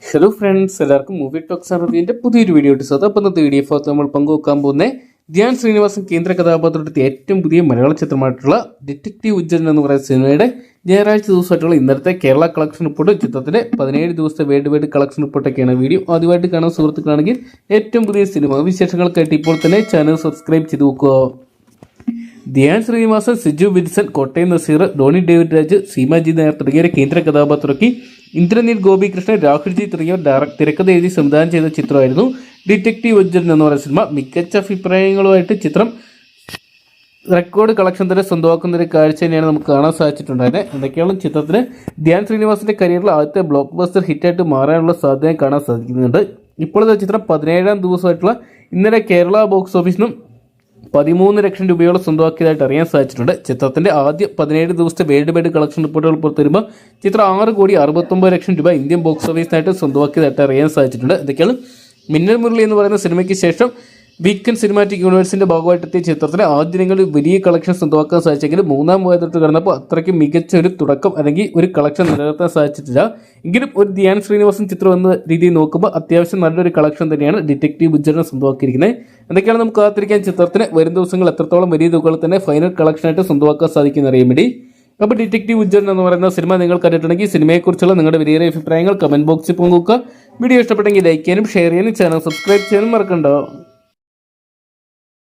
Hello friends, എല്ലാവർക്കും movie talks റിവ്യൂവിന്റെ പുതിയൊരു video ഇട്ടത്. അപ്പോൾ ഇന്നത്തെ വീഡിയോ ഭാഗത്ത് നമ്മൾ പങ്കുവെക്കാൻ പോകുന്ന ധ്യാൻ ശ്രീനിവാസൻ കേന്ദ്ര കഥാപാത്രത്തെ ഏറ്റവും പുതിയ മലയാള ചിത്രമായിട്ടുള്ള ഡിറ്റക്റ്റീവ് ഉജ്ജൻ എന്ന് പറയുന്ന സിനിമയുടെ ഞായറാഴ്ച ദിവസമായിട്ടുള്ള ഇന്നത്തെ കേരള കളക്ഷൻ റിപ്പോർട്ട്, ചിത്രത്തിന്റെ 17 ദിവസത്തെ വേൾഡ് വൈഡ് കളക്ഷൻ റിപ്പോർട്ടൊക്കെയാണ് വീഡിയോ. ആദ്യമായിട്ട് കാണാൻ സുഹൃത്തുക്കളാണെങ്കിൽ ഏറ്റവും പുതിയ സിനിമ വിശേഷങ്ങൾക്കായിട്ട് ഇപ്പോൾ തന്നെ ചാനൽ സബ്സ്ക്രൈബ് ചെയ്ത് നോക്കുക. ധ്യാൻ ശ്രീനിവാസൻ, സിജു വിൽസൺ, കോട്ടയം നസീർ, ഡോണി ഡേവിഡ് രാജ്, സീമാജി നായർ തുടങ്ങിയ കേന്ദ്ര കഥാപാത്രമാക്കി ഇന്ദ്രനീൽ ഗോപികൃഷ്ണൻ, രാഹുൽജി തുടങ്ങിയവർ തിരക്കഥ എഴുതി സംവിധാനം ചെയ്ത ചിത്രമായിരുന്നു ഡിറ്റക്റ്റീവ് ഉജ്ജൻ എന്ന് പറയുന്ന സിനിമ. മികച്ച അഭിപ്രായങ്ങളുമായിട്ട് ചിത്രം റെക്കോർഡ് കളക്ഷൻ തന്നെ സ്വന്തമാക്കുന്ന ഒരു കാഴ്ച തന്നെയാണ് നമുക്ക് കാണാൻ സാധിച്ചിട്ടുണ്ടായത്. എന്തൊക്കെയാണ് ചിത്രത്തിന് ധ്യാൻ ശ്രീനിവാസന്റെ കരിയറിൽ ആദ്യത്തെ ബ്ലോക്ക് ബസ്റ്റർ ഹിറ്റായിട്ട് മാറാനുള്ള സാധ്യത കാണാൻ സാധിക്കുന്നുണ്ട്. ഇപ്പോഴത്തെ ചിത്രം 17ാം ദിവസമായിട്ടുള്ള ഇന്നലെ കേരള ബോക്സ് ഓഫീസിനും 13 ലക്ഷം രൂപയോളം സ്വന്തമാക്കിയതായിട്ട് അറിയാൻ സാധിച്ചിട്ടുണ്ട്. ചിത്രത്തിന്റെ ആദ്യ 17 ദിവസത്തെ വേൾഡ് വൈഡ് കളക്ഷൻ റിപ്പോർട്ടുകൾ പുറത്തുവരുമ്പോൾ ചിത്രം 6,69 ലക്ഷം രൂപ ഇന്ത്യൻ ബോക്സ് ഓഫീസിനായിട്ട് സ്വന്തമാക്കിയതായിട്ട് അറിയാൻ സാധിച്ചിട്ടുണ്ട്. ഇതൊക്കെയാണ് മിന്നൽ മുരളി എന്ന് പറയുന്ന സിനിമയ്ക്ക് ശേഷം വീക്കെൻഡ് സിനിമാറ്റിക് യൂണിവേഴ്സിന്റെ ഭാഗമായിട്ടെത്തിയ ചിത്രത്തിന് ആദ്യ ദിനങ്ങളിൽ വലിയ കളക്ഷൻ സ്വന്തമാക്കാൻ സാധിച്ചെങ്കിലും മൂന്നാം വാരത്തോട്ട് കടന്നപ്പോൾ അത്രയ്ക്ക് മികച്ച ഒരു തുടക്കം അല്ലെങ്കിൽ ഒരു കളക്ഷൻ നിലനിർത്താൻ സാധിച്ചിട്ടില്ല. എങ്കിലും ഒരു ധ്യാൻ ശ്രീനിവാസൻ ചിത്രം എന്ന രീതിയിൽ നോക്കുമ്പോൾ അത്യാവശ്യം നല്ലൊരു കളക്ഷൻ തന്നെയാണ് ഡിറ്റക്റ്റീവ് ഉജ്ജനെ സ്വന്തമാക്കിയിരിക്കുന്നത്. എന്തൊക്കെയാണ് നമുക്ക് കാത്തിരിക്കാൻ ചിത്രത്തിന് വരും ദിവസങ്ങൾ എത്രത്തോളം വലിയ തുകകൾ തന്നെ ഫൈനൽ കളക്ഷനായിട്ട് സ്വന്തമാക്കാൻ സാധിക്കുന്ന അറിയാൻ വേണ്ടി. അപ്പോൾ ഡിറ്റക്റ്റീവ് ഉജ്ജൻ എന്ന് പറയുന്ന സിനിമ നിങ്ങൾ കണ്ടിട്ടുണ്ടെങ്കിൽ സിനിമയെക്കുറിച്ചുള്ള നിങ്ങളുടെ വലിയ അഭിപ്രായങ്ങൾ കമന്റ് ബോക്സിൽ പങ്കുവെക്കുക. വീഡിയോ ഇഷ്ടപ്പെട്ടെങ്കിൽ ലൈക്ക് ചെയ്യാനും ഷെയർ ചെയ്യാനും ചാനൽ സബ്സ്ക്രൈബ് ചെയ്യാനും മറക്കണ്ട.